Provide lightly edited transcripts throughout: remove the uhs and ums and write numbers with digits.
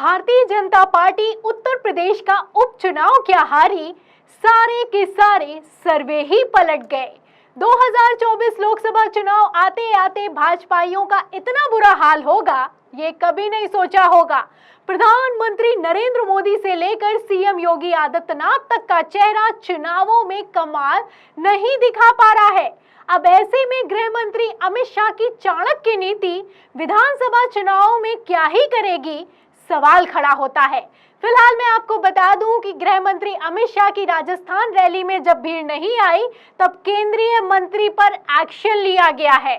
Bharatiya Janata party Uttar Pradesh का उपचुनाव क्या हारी, सारे के सारे सर्वे ही पलट गए। 2024 लोकसभा चुनाव आते आते भाजपाइयों का इतना बुरा हाल होगा, ये कभी नहीं सोचा होगा। प्रधानमंत्री नरेंद्र मोदी से लेकर सीएम योगी आदित्यनाथ तक का चेहरा चुनावों में कमाल नहीं दिखा पा रहा है। अब ऐसे में गृह मंत्री अमित शाह की चाणक्य नीति विधानसभा चुनावों में क्या ही करेगी, सवाल खड़ा होता है। फिलहाल मैं आपको बता दूं कि गृह मंत्री अमित शाह की राजस्थान रैली में जब भीड़ नहीं आई, तब केंद्रीय मंत्री पर एक्शन लिया गया है।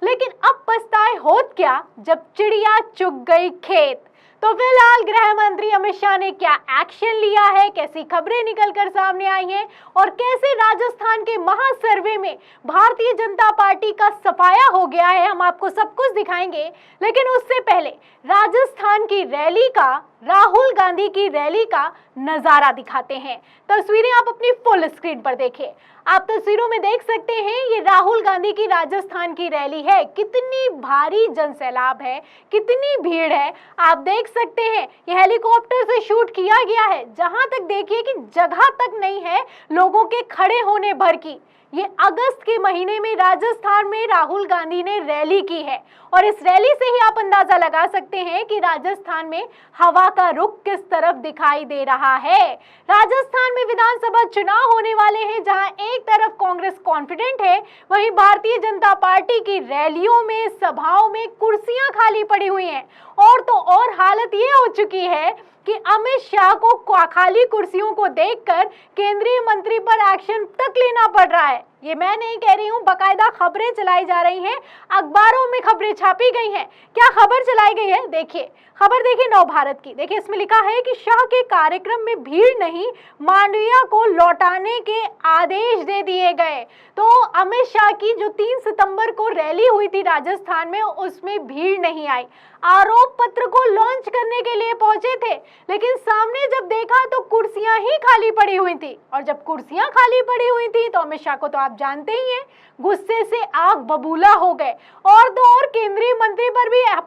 लेकिन अब पछताए होत क्या जब चिड़िया चुग गई खेत। तो फिलहाल गृह मंत्री अमित शाह ने क्या एक्शन लिया है, कैसी खबरें निकलकर सामने आई हैं और कैसे राजस्थान के महासर्वे में भारतीय जनता पार्टी का सफाया हो गया है, हम आपको सब कुछ दिखाएंगे। लेकिन उससे पहले राजस्थान की रैली का, राहुल गांधी की रैली का नजारा दिखाते हैं। तस्वीरें आप अपनी फुल स्क्रीन पर देखें। आप तस्वीरों में देख सकते हैं, ये राहुल गांधी की राजस्थान की रैली है। कितनी भारी जनसैलाब है, कितनी भीड़ है, आप देख सकते हैं। ये हेलीकॉप्टर से शूट किया गया है। जहां तक देखिए कि जगह तक नहीं है लोगों के खड़े होने भर की। ये अगस्त के महीने में राजस्थान में राहुल गांधी ने रैली की है और इस रैली से ही आप अंदाजा लगा सकते हैं कि राजस्थान में हवा का रुख किस तरफ दिखाई दे रहा है। राजस्थान में विधानसभा चुनाव होने वाले हैं, जहां एक तरफ कांग्रेस कॉन्फिडेंट है, वहीं भारतीय जनता पार्टी की रैलियों में, सभाओं में कुर्सियां खाली पड़ी हुई हैं। और तो और हालत ये हो चुकी है कि अमित शाह को खाली कुर्सियों को देखकर केंद्रीय मंत्री पर एक्शन तक लेना पड़ रहा है। ये मैं नहीं कह रही हूँ, बाकायदा खबरें चलाई जा रही हैं, अखबारों में खबरें छापी गई हैं। क्या खबर चलाई गई है, देखिए खबर देखिए नवभारत की। देखिए इसमें लिखा है कि शाह के कार्यक्रम में भीड़ नहीं, मांडविया को लौटाने के आदेश दे दिए गए। तो अमित शाह की जो 3 सितंबर को रैली हुई थी राजस्थान में, उसमें भीड़ नहीं आई। आरोप पत्र को लॉन्च करने के लिए पहुंचे थे, लेकिन सामने जब देखा तो कुर्सियां ही खाली पड़ी हुई थी। और जब कुर्सियां खाली पड़ी हुई थी तो अमित शाह को तो आप जानते ही हैं, गुस्से से आग बबूला हो गए और तो और केंद्रीय मंत्री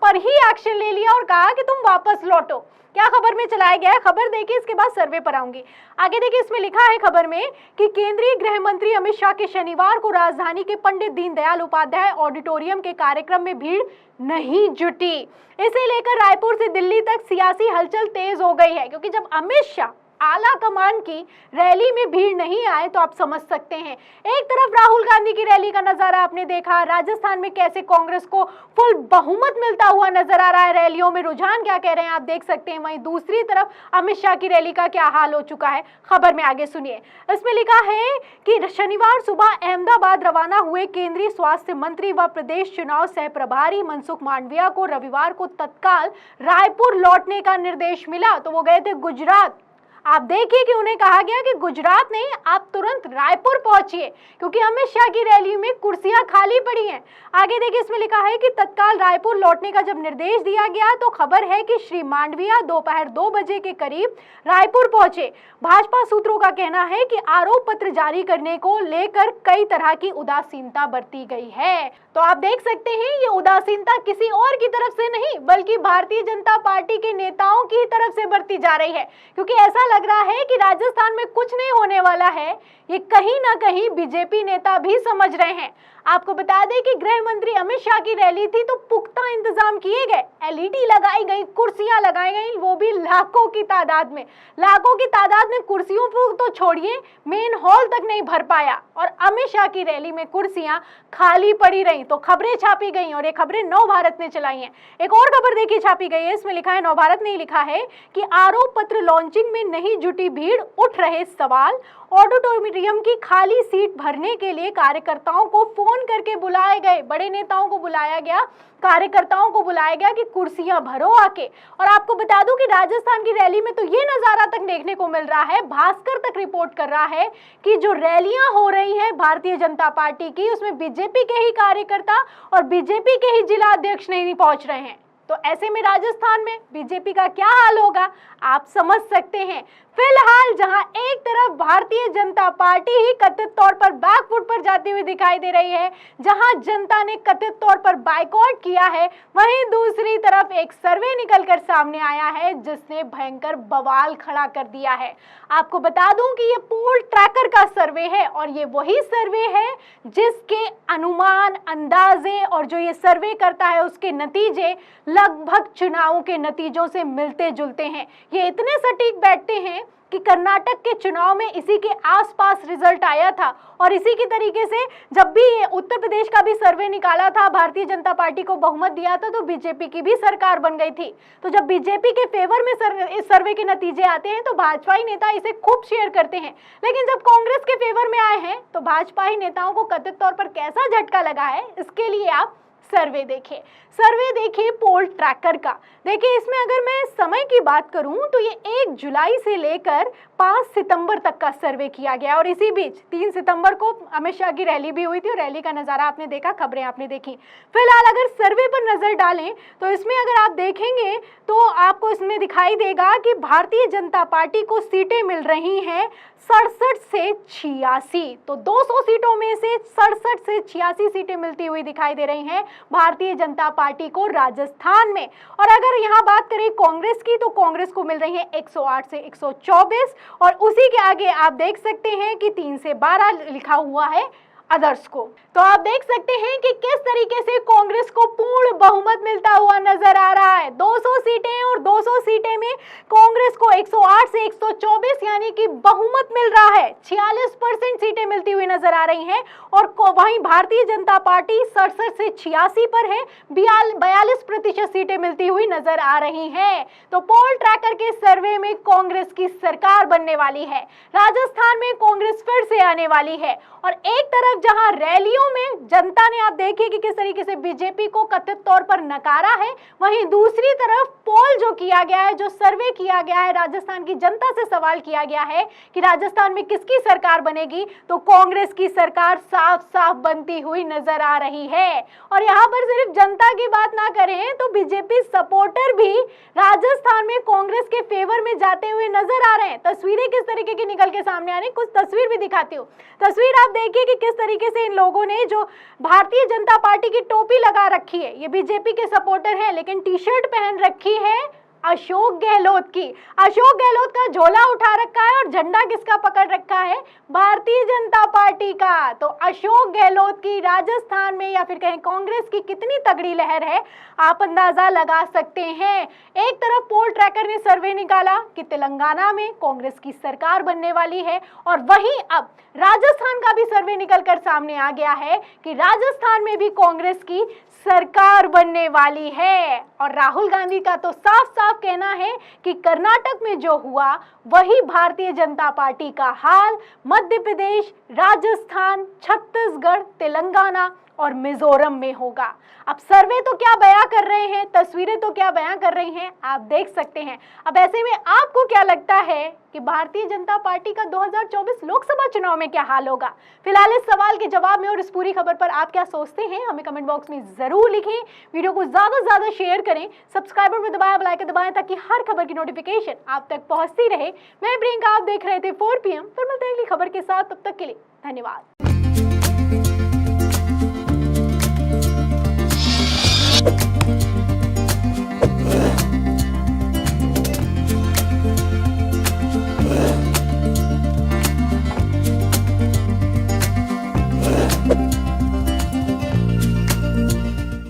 पर ही एक्शन ले लिया और कहा कि तुम वापस लौटो। क्या खबर में चलाया गया है, खबर देखिए, इसके बाद सर्वे पर आऊंगी। आगे देखिए, इसमें लिखा है खबर में कि केंद्रीय गृह मंत्री अमित शाह के शनिवार को राजधानी के पंडित दीनदयाल उपाध्याय ऑडिटोरियम के कार्यक्रम में भीड़ नहीं जुटी। इसे लेकर रायपुर से दिल्ली तक सियासी हलचल तेज हो गई है, क्योंकि जब अमित शाह आला कमान की रैली में भीड़ नहीं आए तो आप समझ सकते हैं। एक तरफ राहुल गांधी की रैली का नजारा आपने देखा, राजस्थान में कैसे कांग्रेस को फुल बहुमत मिलता हुआ नजर आ रहा है, रैलियों में रुझान क्या कह रहे हैं आप देख सकते हैं। वहीं दूसरी तरफ अमित शाह की रैली का क्या हाल हो चुका है, खबर में आगे सुनिए। इसमें लिखा है कि शनिवार सुबह अहमदाबाद रवाना हुए केंद्रीय स्वास्थ्य मंत्री व प्रदेश चुनाव सह प्रभारी मनसुख मांडविया को रविवार को तत्काल रायपुर लौटने का निर्देश मिला। तो वो गए थे गुजरात। आप देखिए कि उन्हें कहा गया कि गुजरात नहीं, आप तुरंत रायपुर पहुंचिए, क्योंकि अमित शाह की रैली में कुर्सियां खाली पड़ी हैं। आगे देखिए, इसमें लिखा है कि तत्काल रायपुर लौटने का जब निर्देश दिया गया तो खबर है कि श्री मांडविया दोपहर 2 बजे के करीब रायपुर पहुंचे। भाजपा सूत्रों का कहना है कि आरोप पत्र जारी करने को लेकर कई तरह की उदासीनता बरती गई है। तो आप देख सकते हैं, ये उदासीनता किसी और की तरफ से नहीं, बल्कि भारतीय जनता पार्टी के नेताओं की तरफ से बरती जा रही है, क्योंकि ऐसा लग रहा है कि राजस्थान में कुछ नहीं होने वाला है। ये कहीं ना कहीं बीजेपी नेता भी समझ रहे हैं। आपको बता दें कि गृह मंत्री अमित शाह की रैली थी तो पुख्ता इंतजाम किए गए, एलईडी लगाई गई, कुर्सियां लगाई गई, वो भी लाखों की तादाद में। लाखों की तादाद में कुर्सियों को तो छोड़िए, मेन हॉल तक नहीं भर पाया और अमित शाह की रैली में कुर्सियां खाली पड़ी रही। तो खबरें छापी गई और ये खबरें नवभारत ने चलाई हैं। एक और खबर देखिए छापी गई है, इसमें लिखा है, नवभारत ने लिखा है कि आरोप पत्र लॉन्चिंग में नहीं जुटी भीड़, उठ रहे सवाल। ऑडिटोरियम की खाली सीट भरने के लिए कार्यकर्ताओं को फोन करके बुलाए गए, बड़े नेताओं को बुलाया गया, कार्यकर्ताओं को बुलाया गया कि कुर्सियां भरो आके। और आपको बता दूं कि राजस्थान की रैली में तो ये नजारा तक देखने को मिल रहा है, भास्कर तक रिपोर्ट कर रहा है कि जो रैलियां हो रही हैं भारतीय जनता पार्टी की, उसमें बीजेपी के ही कार्यकर्ता और बीजेपी के ही जिला अध्यक्ष नहीं पहुंच रहे हैं। तो ऐसे में राजस्थान में बीजेपी का क्या हाल होगा आप समझ सकते हैं। फिलहाल जहां एक तरफ भारतीय जनता पार्टी ही कथित तौर पर बैकफुट पर जाती हुई दिखाई दे रही है, जहां जनता ने कथित तौर पर बायकॉट किया है, वहीं दूसरी तरफ एक सर्वे निकलकर सामने आया है जिसने भयंकर बवाल खड़ा कर दिया है। आपको बता दूं कि ये पोल ट्रैकर का सर्वे है और ये वही सर्वे है जिसके अनुमान, अंदाजे और जो ये सर्वे करता है उसके नतीजे लगभग चुनावों के नतीजों से मिलते जुलते हैं। ये इतने सटीक बैठते हैं कि कर्नाटक के चुनाव में इसी के आसपास रिजल्ट आया था और इसी की तरीके से जब भी उत्तर प्रदेश का भी सर्वे निकाला था, भारतीय जनता पार्टी को बहुमत दिया था तो बीजेपी की भी सरकार बन गई थी। तो जब बीजेपी के फेवर में इस सर्वे के नतीजे आते हैं तो भाजपाई नेता इसे खूब शेयर करते हैं, लेकिन जब कांग्रेस के फेवर में आए हैं तो भाजपाई नेताओं को कथित तौर पर कैसा झटका लगा है, इसके लिए आप सर्वे देखिए पोल ट्रैकर का। देखिए इसमें अगर मैं समय की बात करूं तो ये 1 जुलाई से लेकर 5 सितंबर तक का सर्वे किया गया और इसी बीच 3 सितंबर को अमित शाह की रैली भी हुई थी और रैली का नज़ारा आपने देखा, खबरें आपने देखी। फिलहाल अगर सर्वे पर नजर डालें तो इसमें अगर आप देखेंगे तो आपको इसमें दिखाई देगा कि भारतीय जनता पार्टी को सीटें मिल रही हैं 67 से 86, तो 200 सीटों में से 67 से 86 सीटें मिलती हुई दिखाई दे रही हैं भारतीय जनता पार्टी को राजस्थान में। और अगर यहाँ बात करें कांग्रेस की तो कांग्रेस को मिल रही है 108 से 124 और उसी के आगे आप देख सकते हैं कि 3 से 12 लिखा हुआ है अदर्स को। तो आप देख सकते हैं कि किस तरीके से कांग्रेस को पूर्ण बहुमत मिलता हुआ नजर आ रहा है। 200 सीटें और 200 सीटें में कांग्रेस को 108 से 124 यानी कि बहुमत मिल रहा है। 46% सीटें मिलती हुई नजर आ रही हैं और वहीं भारतीय जनता पार्टी 67 से 86 पर है, 42% सीटें मिलती हुई नजर आ रही हैं। तो पोल ट्रैकर के सर्वे में कांग्रेस की सरकार बनने वाली है, राजस्थान में कांग्रेस फिर से आने वाली है। और एक तरफ जहां रैलियों में जनता ने आप देखिए कि किस तरीके से बीजेपी को कथित तौर पर नकारा है, वहीं दूसरी तरफ पोल जो किया गया है, जो सर्वे किया गया है, राजस्थान की जनता से सवाल किया गया है कि राजस्थान में किसकी सरकार बनेगी, तो कांग्रेस की सरकार साफ साफ बनती हुई नजर आ रही है। और यहाँ पर सिर्फ जनता की बात ना करें तो बीजेपी सपोर्टर भी राजस्थान में कांग्रेस के फेवर में जाते हुए नजर आ रहे हैं। तस्वीरें किस तरीके की निकल के सामने आ रही, कुछ तस्वीर भी दिखाती हूँ। तस्वीर आप देखिए कि किस तरीके से इन लोगों ने जो भारतीय जनता पार्टी की टोपी लगा रखी है, ये बीजेपी के सपोर्टर हैं, लेकिन टी शर्ट पहन रखी है अशोक गहलोत की। अशोक गहलोत का झोला उठा रखा है और झंडा किसका पकड़ रखा है, भारतीय जनता पार्टी का। तो अशोक गहलोत की राजस्थान में या फिर कहें कांग्रेस की कितनी तगड़ी लहर है आप अंदाजा लगा सकते हैं। एक तरफ पोल ट्रैकर ने सर्वे निकाला कि तेलंगाना में कांग्रेस की सरकार बनने वाली है और वहीं अब राजस्थान का भी सर्वे निकलकर सामने आ गया है कि राजस्थान में भी कांग्रेस की सरकार बनने वाली है। और राहुल गांधी का तो साफ साफ कहना है कि कर्नाटक में जो हुआ वही भारतीय जनता पार्टी का हाल मध्य प्रदेश, राजस्थान, छत्तीसगढ़, तेलंगाना और मिजोरम में होगा। अब सर्वे तो क्या बयां कर रहे हैं, तस्वीरें तो क्या बयां कर रही हैं, आप देख सकते हैं। अब ऐसे में आपको क्या लगता है कि भारतीय जनता पार्टी का 2024 लोकसभा चुनाव में क्या हाल होगा? फिलहाल इस सवाल के जवाब में और इस पूरी खबर पर आप क्या सोचते हैं हमें कमेंट बॉक्स में जरूर लिखें। वीडियो को ज्यादा से ज्यादा शेयर करें, सब्सक्राइबर पर दबाएं, बेल आइकन दबाएं ताकि हर खबर की नोटिफिकेशन आप तक पहुंचती रहे। मैं प्रियंका, आप देख रहे थे 4 PM। फिर मिलते हैं अगली खबर के साथ, तब तक के लिए धन्यवाद।